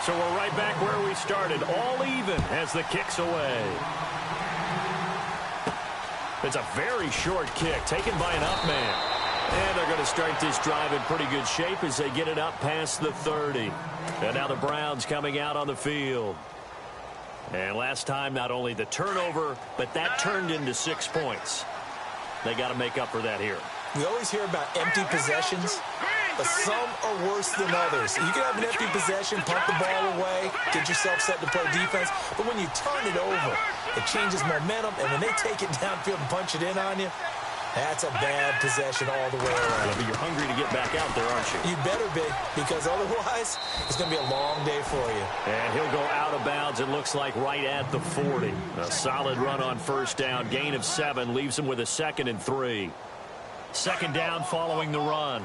So we're right back where we started, all even as the kick's away. It's a very short kick taken by an up man. And they're going to start this drive in pretty good shape as they get it up past the 30. And now the Browns coming out on the field. And last time, not only the turnover, but that turned into 6 points. They got to make up for that here. We always hear about empty possessions, but some are worse than others. You can have an empty possession, pump the ball away, get yourself set to play defense, but when you turn it over, it changes momentum, and when they take it downfield and punch it in on you, that's a bad possession all the way around. Yeah, but you're hungry to get back out there, aren't you? You better be, because otherwise, it's going to be a long day for you. And he'll go out of bounds, it looks like, right at the 40. A solid run on first down. Gain of 7 leaves him with a 2nd and 3. Second down following the run.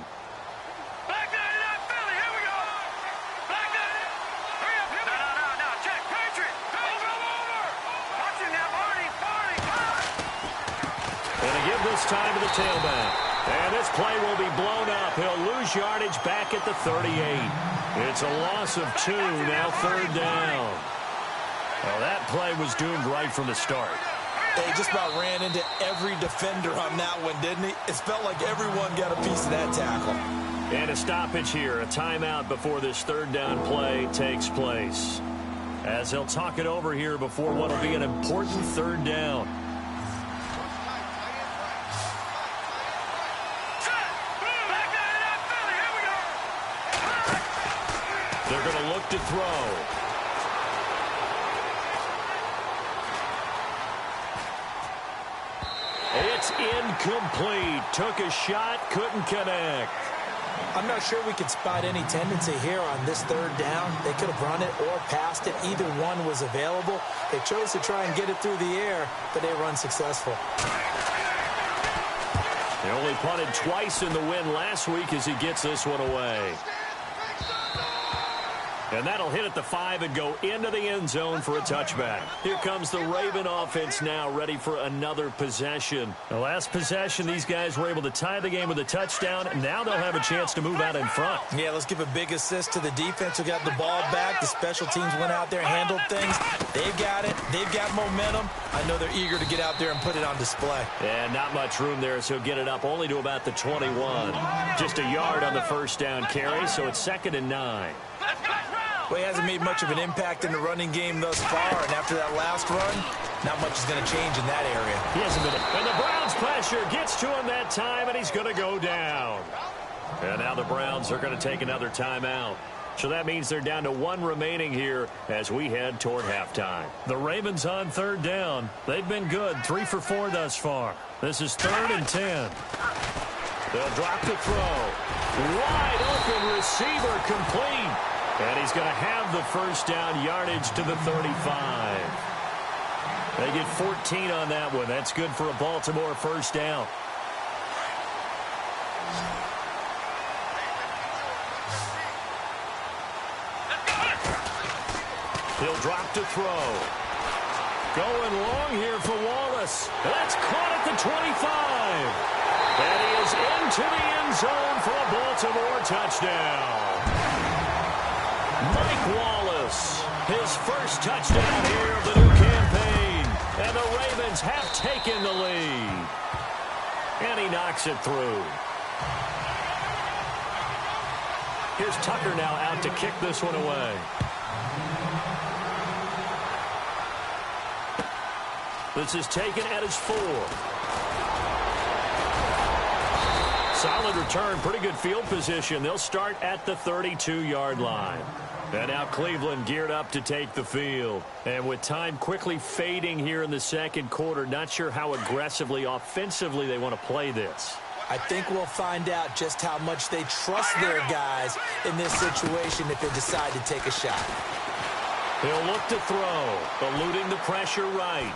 This time to the tailback. And this play will be blown up. He'll lose yardage back at the 38. It's a loss of 2, now 3rd down. Well, that play was doomed right from the start. They just about ran into every defender on that one, didn't he? It felt like everyone got a piece of that tackle. And a stoppage here, a timeout before this 3rd down play takes place. As they'll talk it over here before what will be an important 3rd down. They're going to look to throw. It's incomplete. Took a shot, couldn't connect. I'm not sure we could spot any tendency here on this 3rd down. They could have run it or passed it. Either one was available. They chose to try and get it through the air, but they were unsuccessful. They only punted twice in the win last week as he gets this one away. And that'll hit at the 5 and go into the end zone for a touchback. Here comes the Raven offense now, ready for another possession. The last possession, these guys were able to tie the game with a touchdown, and now they'll have a chance to move out in front. Yeah, let's give a big assist to the defense who got the ball back. The special teams went out there and handled things. They've got it. They've got momentum. I know they're eager to get out there and put it on display. And not much room there, so get it up only to about the 21. Just a yard on the first down carry, so it's 2nd and 9. Well, he hasn't made much of an impact in the running game thus far, and after that last run, not much is going to change in that area. He hasn't been. And the Browns pressure gets to him that time, and he's going to go down. And now the Browns are going to take another timeout. So that means they're down to 1 remaining here as we head toward halftime. The Ravens on 3rd down. They've been good, 3 for 4 thus far. This is 3rd and 10. They'll drop the throw. Wide open receiver complete. And he's going to have the first down, yardage to the 35. They get 14 on that one. That's good for a Baltimore first down. He'll drop to throw. Going long here for Wallace. That's caught at the 25. And he is into the end zone for a Baltimore touchdown. Mike Wallace, his first touchdown here of the new campaign. And the Ravens have taken the lead. And he knocks it through. Here's Tucker now out to kick this one away. This is taken at his 4. Solid return, pretty good field position. They'll start at the 32-yard line. And now Cleveland geared up to take the field. And with time quickly fading here in the second quarter, not sure how aggressively, offensively they want to play this. I think we'll find out just how much they trust their guys in this situation if they decide to take a shot. He'll look to throw, eluding the pressure right.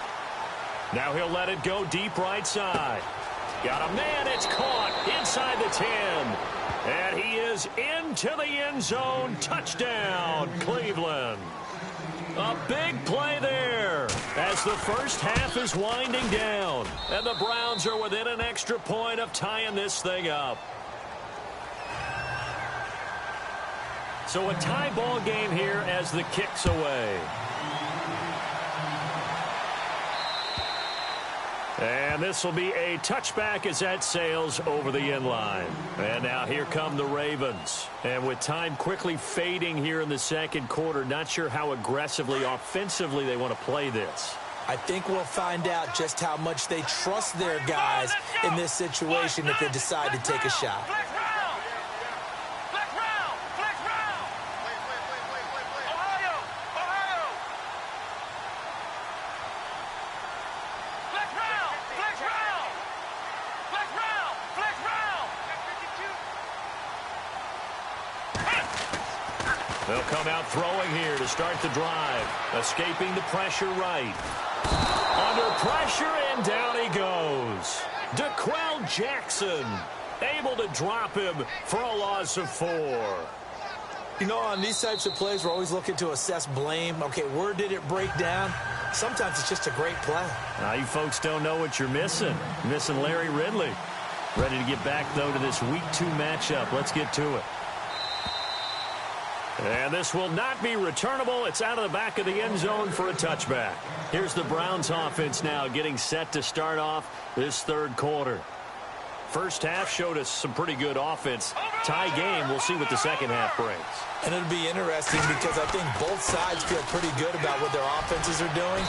Now he'll let it go deep right side. Got a man, it's caught inside the 10. And he is into the end zone. Touchdown, Cleveland. A big play there as the first half is winding down. And the Browns are within an extra point of tying this thing up. So a tie ball game here as as the kick's away. And this will be a touchback as that sails over the end line. And now here come the Ravens. And with time quickly fading here in the second quarter, not sure how aggressively, offensively they want to play this. I think we'll find out just how much they trust their guys in this situation if they decide to take a shot. They'll come out throwing here to start the drive. Escaping the pressure right. Under pressure, and down he goes. DeQuell Jackson able to drop him for a loss of 4. You know, on these types of plays, we're always looking to assess blame. Okay, where did it break down? Sometimes it's just a great play. Now, you folks don't know what you're missing. Missing Larry Ridley. Ready to get back, though, to this Week 2 matchup. Let's get to it. And this will not be returnable. It's out of the back of the end zone for a touchback. Here's the Browns offense now getting set to start off this third quarter. First half showed us some pretty good offense. Tie game. We'll see what the second half brings. And it'll be interesting because I think both sides feel pretty good about what their offenses are doing.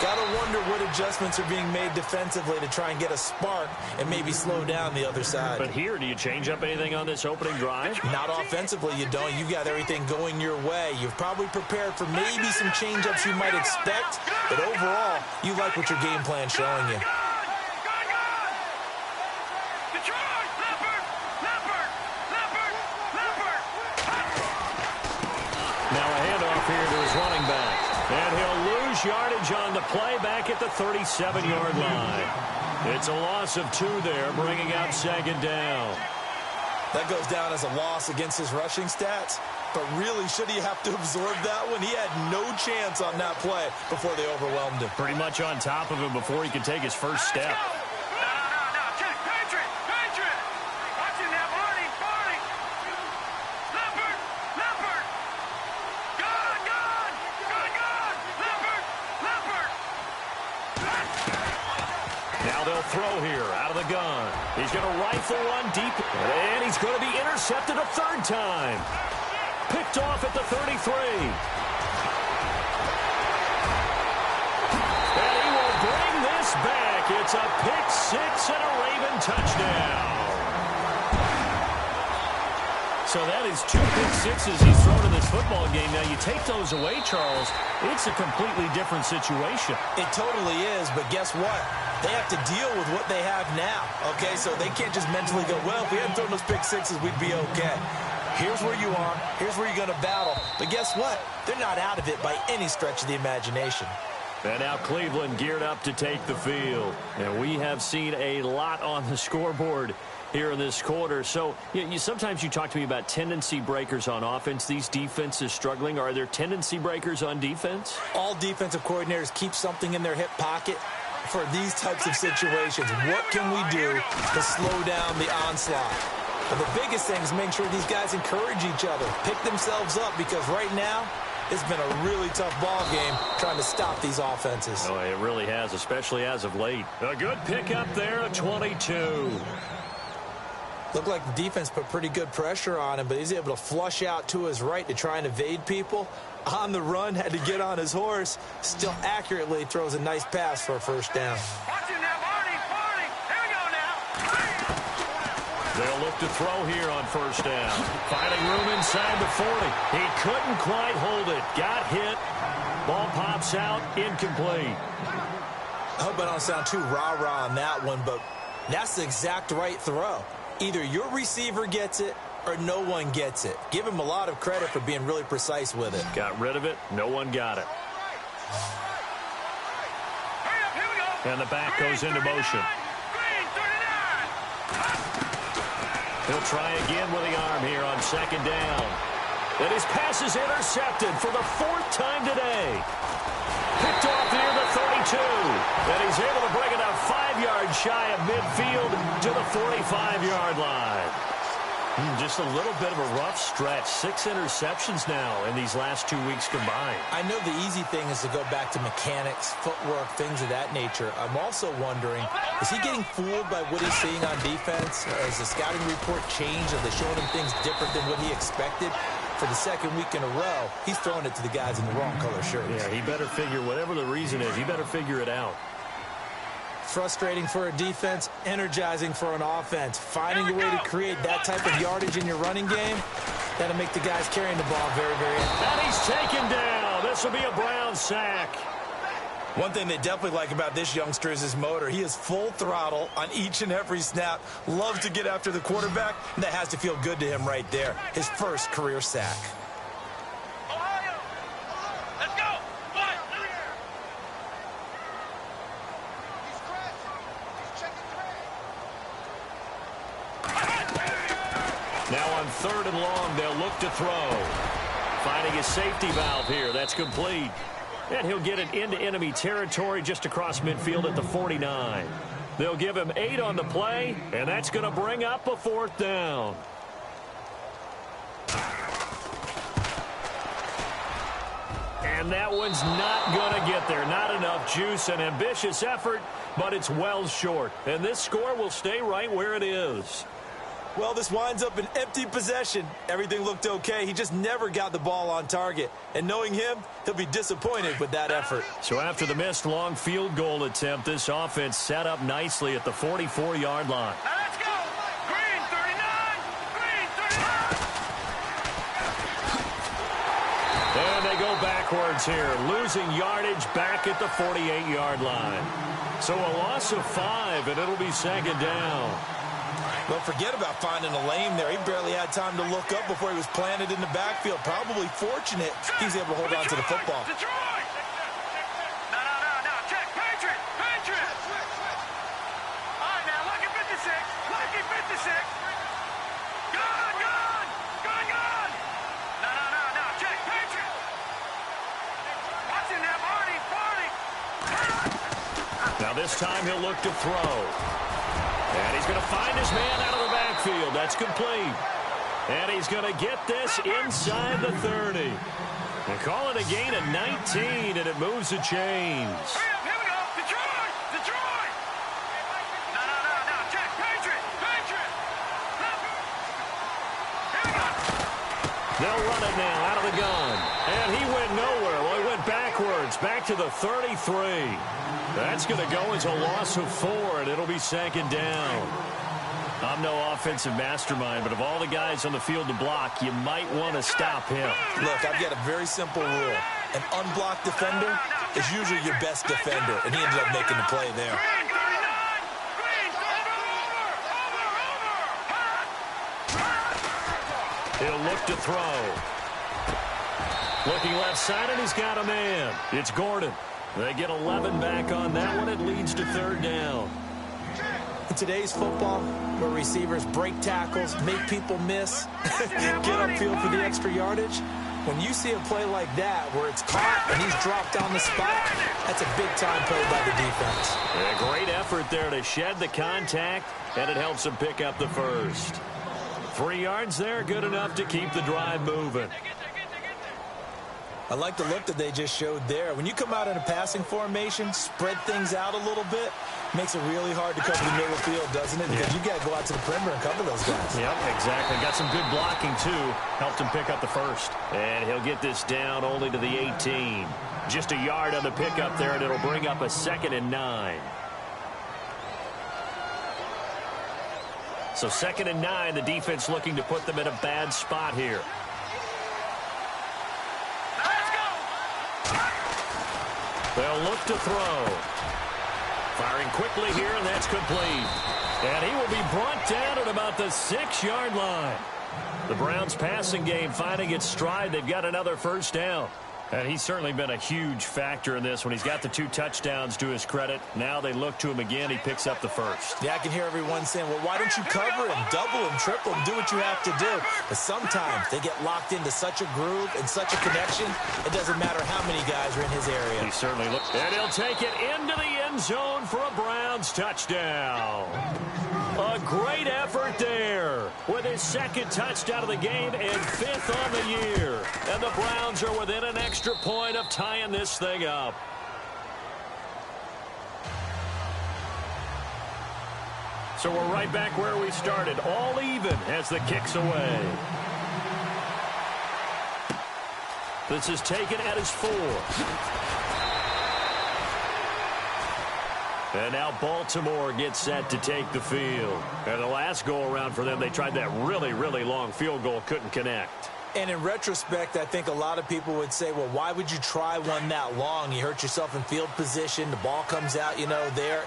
Got to wonder what adjustments are being made defensively to try and get a spark and maybe slow down the other side. But here, do you change up anything on this opening drive? Not offensively, you don't. You've got everything going your way. You've probably prepared for maybe some change-ups you might expect, but overall, you like what your game plan's showing you. Now a handoff here to his running back. And he'll lose yardage on the play back at the 37-yard line. It's a loss of 2 there, bringing out second down. That goes down as a loss against his rushing stats. But really, should he have to absorb that one? He had no chance on that play before they overwhelmed him. Pretty much on top of him before he could take his first step. Throw here out of the gun. He's going to rifle one deep, and he's going to be intercepted a third time. Picked off at the 33. And he will bring this back. It's a pick 6 and a Raven touchdown. So that is 2 pick 6s he's thrown in this football game. Now, you take those away, Charles, it's a completely different situation. It totally is, but guess what? They have to deal with what they have now, okay? So they can't just mentally go, well, if we hadn't thrown those pick 6s, we'd be okay. Here's where you are. Here's where you're going to battle. But guess what? They're not out of it by any stretch of the imagination. And now Cleveland geared up to take the field. And we have seen a lot on the scoreboard here in this quarter. So sometimes you talk to me about tendency breakers on offense. These defenses struggling. Are there tendency breakers on defense? All defensive coordinators keep something in their hip pocket for these types of situations. What can we do to slow down the onslaught? And the biggest thing is make sure these guys encourage each other, pick themselves up, because right now it's been a really tough ball game trying to stop these offenses. Oh, it really has, especially as of late. A good pickup there at 22. Looked like the defense put pretty good pressure on him, but he's able to flush out to his right to try and evade people. On the run, had to get on his horse. Still accurately throws a nice pass for a first down. They'll look to throw here on first down. Finding room inside the 40. He couldn't quite hold it. Got hit. Ball pops out. Incomplete. I hope I don't sound too rah-rah on that one, but that's the exact right throw. Either your receiver gets it or no one gets it. Give him a lot of credit for being really precise with it. Got rid of it. No one got it. And the back goes into motion. He'll try again with the arm here on second down. And his pass is intercepted for the 4th time today. Picked off near the 32. And he's able to bring it up 5 yards shy of midfield to the 45-yard line. Just a little bit of a rough stretch. 6 interceptions now in these last 2 weeks combined. I know the easy thing is to go back to mechanics, footwork, things of that nature. I'm also wondering, is he getting fooled by what he's seeing on defense? Has the scouting report changed? Are they showing him things different than what he expected? For the second week in a row, he's throwing it to the guys in the wrong color shirts. Yeah, he better figure, whatever the reason is, he better figure it out. Frustrating for a defense, energizing for an offense. Finding a way to create that type of yardage in your running game, that'll make the guys carrying the ball very, very happy. And he's taken down. This will be a Brown sack. One thing they definitely like about this youngster is his motor. He is full throttle on each and every snap. Loves to get after the quarterback, and that has to feel good to him right there. His first career sack. Ohio, let's go. What? Now on 3rd and long, they'll look to throw. Finding his safety valve here. That's complete. And he'll get it into enemy territory just across midfield at the 49. They'll give him 8 on the play, and that's going to bring up a 4th down. And that one's not going to get there. Not enough juice. An ambitious effort, but it's well short. And this score will stay right where it is. Well, this winds up an empty possession. Everything looked okay. He just never got the ball on target. And knowing him, he'll be disappointed with that effort. So after the missed long field goal attempt, this offense set up nicely at the 44-yard line. Now let's go. Green 39. Green 39. And they go backwards here, losing yardage back at the 48-yard line. So a loss of 5, and it'll be 2nd down. Well, forget about finding a lane there. He barely had time to look up before he was planted in the backfield. Probably fortunate he's able to hold on to the football. Detroit. No. Check. Patriot. All right, now, lucky 56. Lucky 56. Gone. No. Check. Patriot. Watch him now, Barney. Now this time he'll look to throw. And he's going to find his man out of the backfield. That's complete. And he's going to get this inside the 30. They call it a gain of 19, and it moves the chains. Here we go. Detroit. No. Check. Patriot. Here we go. They'll run it now out of the gun. And he went nowhere. Well, he went backwards, back to the 33. That's going to go as a loss of 4, and it'll be 2nd down. I'm no offensive mastermind, but of all the guys on the field to block, you might want to stop him. Look, I've got a very simple rule. An unblocked defender is usually your best defender, and he ended up making the play there. He'll look to throw. Looking left side, and he's got a man. It's Gordon. They get 11 back on that one. It leads to 3rd down. In today's football, where receivers break tackles, make people miss, get upfield for the extra yardage, when you see a play like that where it's caught and he's dropped on the spot, that's a big-time play by the defense. A great effort there to shed the contact, and it helps him pick up the 1st. 3 yards there, good enough to keep the drive moving. I like the look that they just showed there. When you come out in a passing formation, spread things out a little bit, makes it really hard to cover the middle field, doesn't it? Because you got to go out to the perimeter and cover those guys. Yep, exactly. Got some good blocking, too. Helped him pick up the 1st. And he'll get this down only to the 18. Just a yard on the pickup there, and it'll bring up a 2nd and 9. So 2nd and 9, the defense looking to put them in a bad spot here. They'll look to throw. Firing quickly here, and that's complete. And he will be brought down at about the 6-yard line. The Browns passing game finding its stride. They've got another 1st down. And he's certainly been a huge factor in this when he's got the 2 touchdowns to his credit. Now they look to him again. He picks up the first. Yeah, I can hear everyone saying, well, why don't you cover him, double him, triple him, do what you have to do. But sometimes they get locked into such a groove and such a connection, it doesn't matter how many guys are in his area. He certainly looks. And he'll take it into the end zone for a Browns touchdown. A great effort there with his 2nd touchdown of the game and 5th on the year. And the Browns are within an extra point of tying this thing up. So we're right back where we started, all even as the kick's away. This is taken at his 4. And now Baltimore gets set to take the field. And the last go-around for them, they tried that really, really long field goal, couldn't connect. And in retrospect, I think a lot of people would say, well, why would you try one that long? You hurt yourself in field position. The ball comes out, there.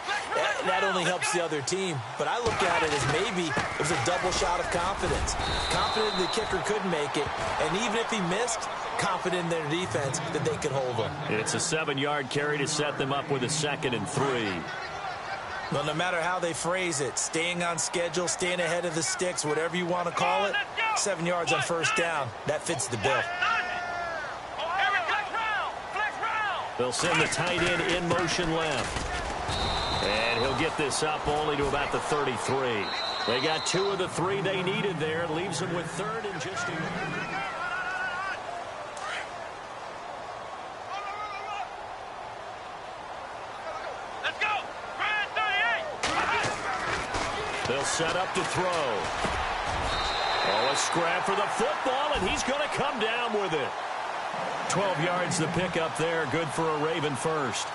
That only helps the other team. But I look at it as maybe it was a double shot of confidence. Confident the kicker could make it. And even if he missed, confident in their defense that they could hold him. It's a 7-yard carry to set them up with a 2nd and 3. Well, no matter how they phrase it, staying on schedule, staying ahead of the sticks, whatever you want to call it, 7 yards on first down, that fits the bill. They'll send the tight end in motion left. And he'll get this up only to about the 33. They got 2 of the 3 they needed there. It leaves them with 3rd and just a yard. They'll set up to throw. Oh, a scrap for the football, and he's going to come down with it. 12 yards the pickup there. Good for a Raven first.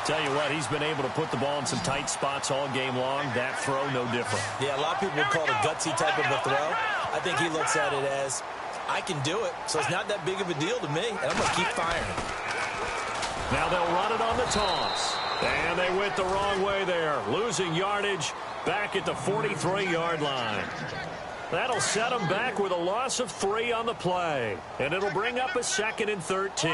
Tell you what, he's been able to put the ball in some tight spots all game long. That throw, no different. Yeah, a lot of people would call it a gutsy type of a throw. I think he looks at it as, I can do it, so it's not that big of a deal to me, and I'm going to keep firing. Now they'll run it on the toss. And they went the wrong way there, losing yardage back at the 43-yard line. That'll set them back with a loss of 3 on the play. And it'll bring up a 2nd and 13.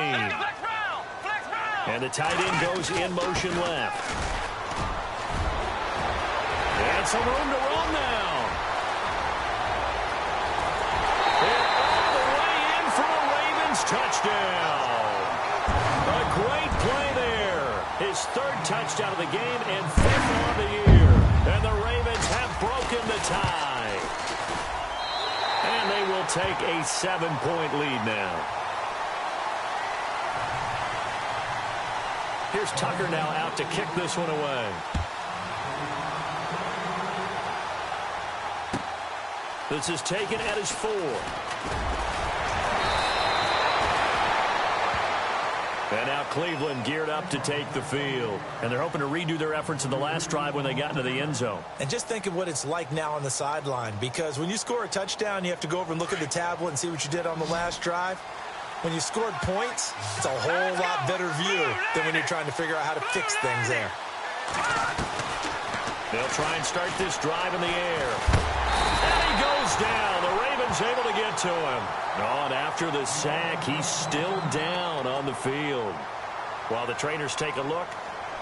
And the tight end goes in motion left. And some room to run now. And all the way in for a Ravens touchdown. A great play there. His 3rd touchdown of the game and 5th on the year. And the Ravens have broken the tie. And they will take a 7-point lead now. Here's Tucker now out to kick this one away. This is taken at his 4. And now Cleveland geared up to take the field. And they're hoping to redo their efforts in the last drive when they got into the end zone. And just think of what it's like now on the sideline. Because when you score a touchdown, you have to go over and look at the tablet and see what you did on the last drive. When you scored points, it's a whole lot better view than when you're trying to figure out how to fix things there. They'll try and start this drive in the air. And he goes down. The Ravens able to get to him. Oh, and after the sack, he's still down on the field. While the trainers take a look,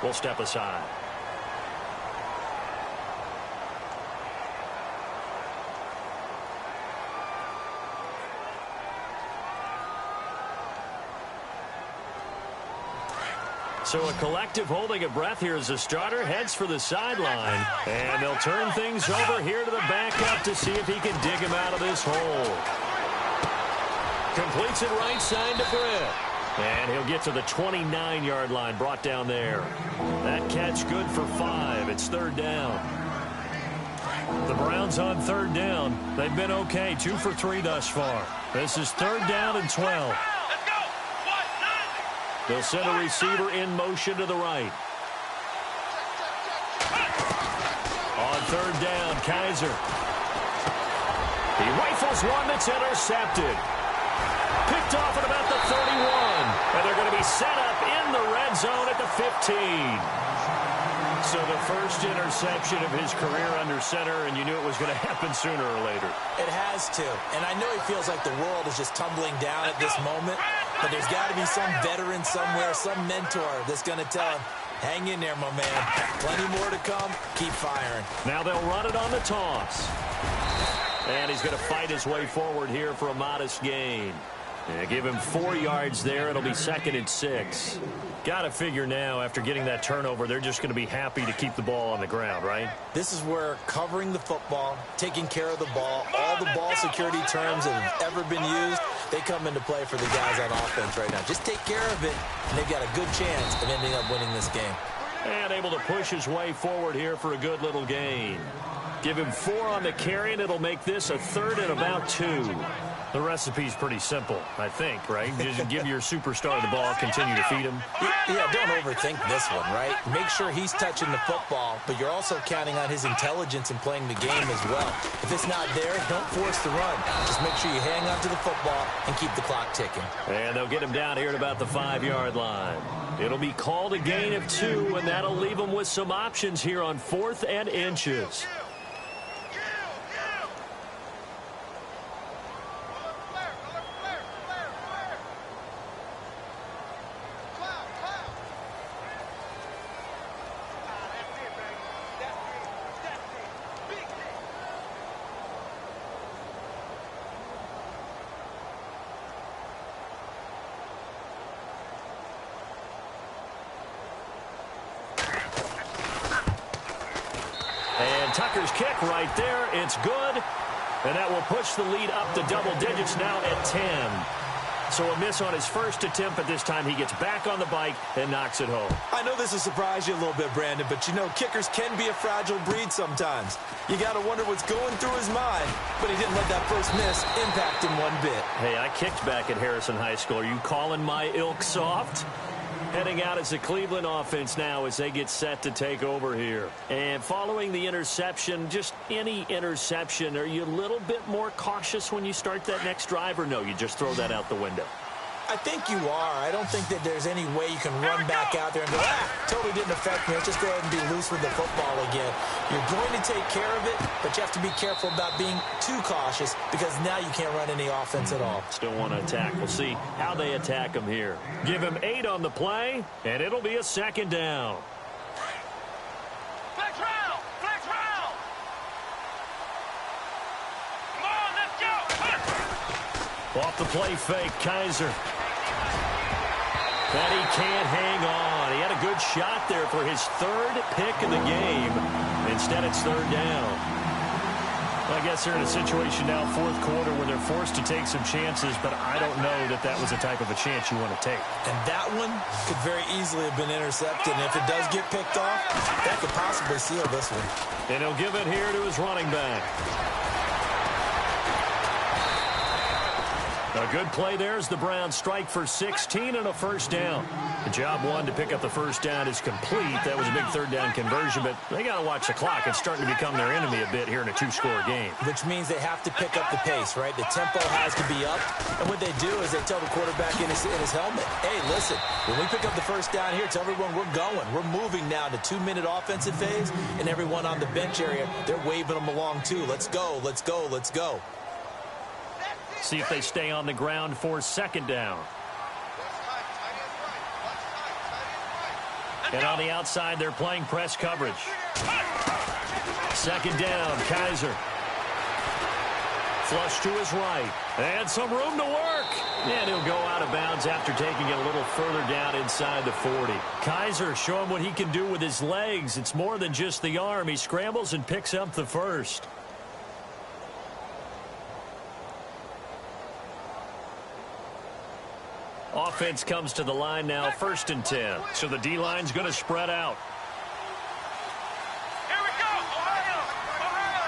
we'll step aside. So a collective holding of breath here as the starter heads for the sideline. And they'll turn things over here to the backup to see if he can dig him out of this hole. Completes it right side to Britt. And he'll get to the 29-yard line, brought down there. That catch good for 5. It's 3rd down. The Browns on 3rd down. They've been okay, 2 for 3 thus far. This is 3rd down and 12. They'll send a receiver in motion to the right. On 3rd down, Kaiser. He rifles one that's intercepted. Picked off at about the 31. And they're going to be set up in the red zone at the 15. So the first interception of his career under center, and you knew it was going to happen sooner or later. It has to. And I know he feels like the world is just tumbling down at this moment. But there's got to be some veteran somewhere, some mentor that's going to tell him, hang in there, my man. Plenty more to come. Keep firing. Now they'll run it on the toss. And he's going to fight his way forward here for a modest gain. Yeah, give him 4 yards there. It'll be 2nd and 6. Got to figure now, after getting that turnover, they're just going to be happy to keep the ball on the ground, right? This is where covering the football, taking care of the ball, all the ball security terms that have ever been used, they come into play for the guys on offense right now. Just take care of it, and they've got a good chance of ending up winning this game. And able to push his way forward here for a good little gain. Give him 4 on the carry, and it'll make this a 3rd and about 2. The recipe's pretty simple, I think, right? Just give your superstar the ball, continue to feed him. Yeah, don't overthink this one, right? Make sure he's touching the football, but you're also counting on his intelligence in playing the game as well. If it's not there, don't force the run. Just make sure you hang on to the football and keep the clock ticking. And they'll get him down here at about the 5-yard line. It'll be called a gain of 2, and that'll leave him with some options here on 4th and inches. Tucker's kick right there. It's good. And that will push the lead up to double digits now at 10. So a miss on his first attempt, but this time he gets back on the bike and knocks it home. I know this will surprise you a little bit, Brandon, but you know kickers can be a fragile breed sometimes. You got to wonder what's going through his mind, but he didn't let that first miss impact him one bit. Hey, I kicked back at Harrison High School. Are you calling my ilk soft? Heading out as the Cleveland offense now as they get set to take over here. And following the interception, just any interception, are you a little bit more cautious when you start that next drive, or no, you just throw that out the window? I think you are. I don't think that there's any way you can run back out there and go, totally didn't affect me. Let's just go ahead and be loose with the football again. You're going to take care of it, but you have to be careful about being too cautious because now you can't run any offense at all. Still want to attack. We'll see how they attack him here. Give him 8 on the play, and it'll be a 2nd down. Flex round! Flex round! Come on, let's go! Off the play fake, Kaiser. But he can't hang on. He had a good shot there for his 3rd pick of the game. Instead, it's 3rd down. Well, I guess they're in a situation now, 4th quarter, where they're forced to take some chances, but I don't know that that was the type of a chance you want to take. And that one could very easily have been intercepted, and if it does get picked off, that could possibly seal this one. And he'll give it here to his running back. A good play there as the Browns strike for 16 and a 1st down. The job 1 to pick up the 1st down is complete. That was a big 3rd down conversion, but they got to watch the clock. It's starting to become their enemy a bit here in a 2-score game. Which means they have to pick up the pace, right? The tempo has to be up. And what they do is they tell the quarterback in his helmet, hey, listen, when we pick up the 1st down here, tell everyone we're going. We're moving now to 2-minute offensive phase, and everyone on the bench area, they're waving them along too. Let's go, let's go, let's go. See if they stay on the ground for 2nd down. And on the outside, they're playing press coverage. 2nd down, Kaiser. Flush to his right. And some room to work. And he'll go out of bounds after taking it a little further down inside the 40. Kaiser showing what he can do with his legs. It's more than just the arm. He scrambles and picks up the 1st. Offense comes to the line now, 1st and 10. So the D-line's going to spread out. Here we go! Ohio! Ohio!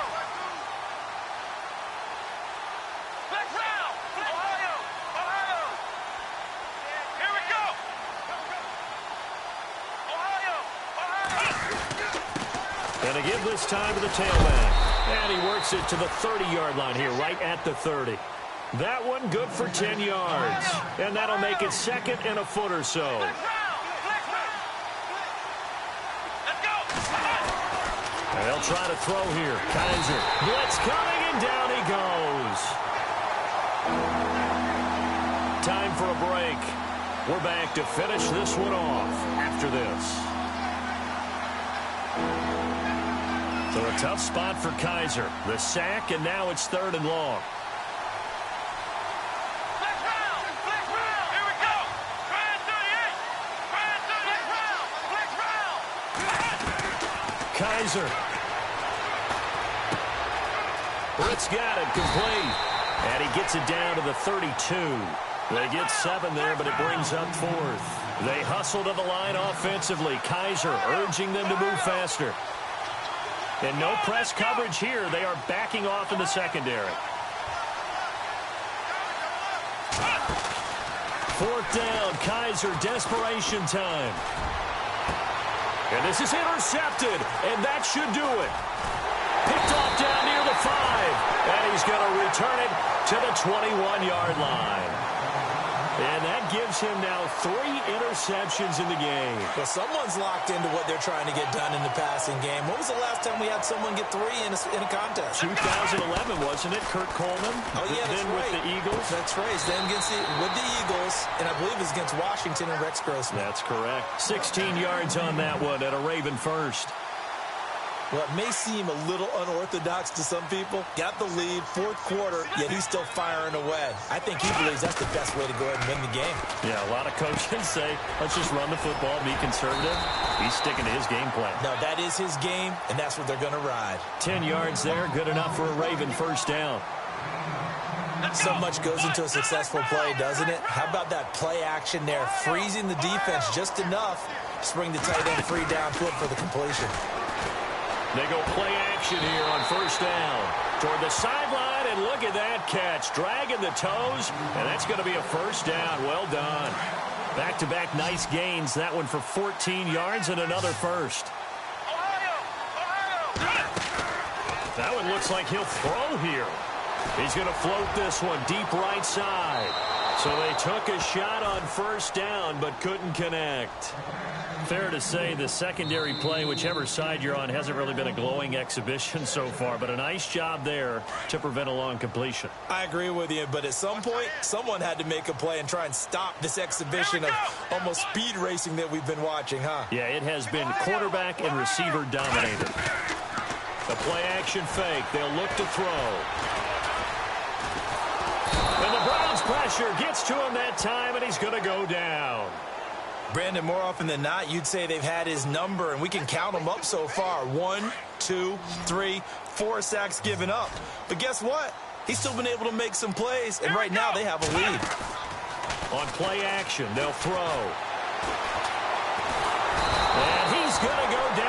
Flex round! Ohio! Ohio! Here we go! Ohio! Ohio! And to give this time to the tailback. And he works it to the 30-yard line here, right at the 30. That one good for 10 yards. And that'll make it 2nd and a foot or so. And they'll try to throw here. Kaiser. Blitz coming, and down he goes. Time for a break. We're back to finish this one off after this. So a tough spot for Kaiser. The sack, and now it's 3rd and long. Kaiser. Britt's got it, complete. And he gets it down to the 32. They get 7 there, but it brings up 4th. They hustle to the line offensively. Kaiser urging them to move faster. And no press coverage here. They are backing off in the secondary. 4th down, Kaiser, desperation time. And this is intercepted, and that should do it. Picked off down near the 5, and he's going to return it to the 21-yard line. And that gives him now 3 interceptions in the game. Well, someone's locked into what they're trying to get done in the passing game. When was the last time we had someone get 3 in a contest? 2011, wasn't it? Kurt Coleman? Oh, yeah, that's then right. with the Eagles? That's right. Then with the Eagles, and I believe it was against Washington and Rex Grossman. That's correct. 16 yards on that one at a Raven first. Well, it may seem a little unorthodox to some people. Got the lead, 4th quarter, yet he's still firing away. I think he believes that's the best way to go ahead and win the game. Yeah, a lot of coaches say, let's just run the football, be conservative. He's sticking to his game plan. No, that is his game, and that's what they're going to ride. 10 yards there, good enough for a Raven first down. So much goes into a successful play, doesn't it? How about that play action there, freezing the defense just enough to bring the tight end free downfield for the completion. They go play action here on first down. Toward the sideline, and look at that catch. Dragging the toes, and that's going to be a first down. Well done. Back-to-back nice gains. That one for 14 yards and another first. That one looks like he'll throw here. He's going to float this one deep right side. So they took a shot on first down, but couldn't connect. Fair to say the secondary play, whichever side you're on, hasn't really been a glowing exhibition so far, but a nice job there to prevent a long completion. I agree with you, but at some point, someone had to make a play and try and stop this exhibition of almost speed racing that we've been watching, huh? Yeah, it has been quarterback and receiver dominated. The play action fake. They'll look to throw. And the Browns pressure gets to him that time, and he's going to go down. Brandon, more often than not, you'd say they've had his number, and we can count them up so far. 1, 2, 3, 4 sacks given up. But guess what? He's still been able to make some plays, and right now they have a lead. On play action, they'll throw. And he's going to go down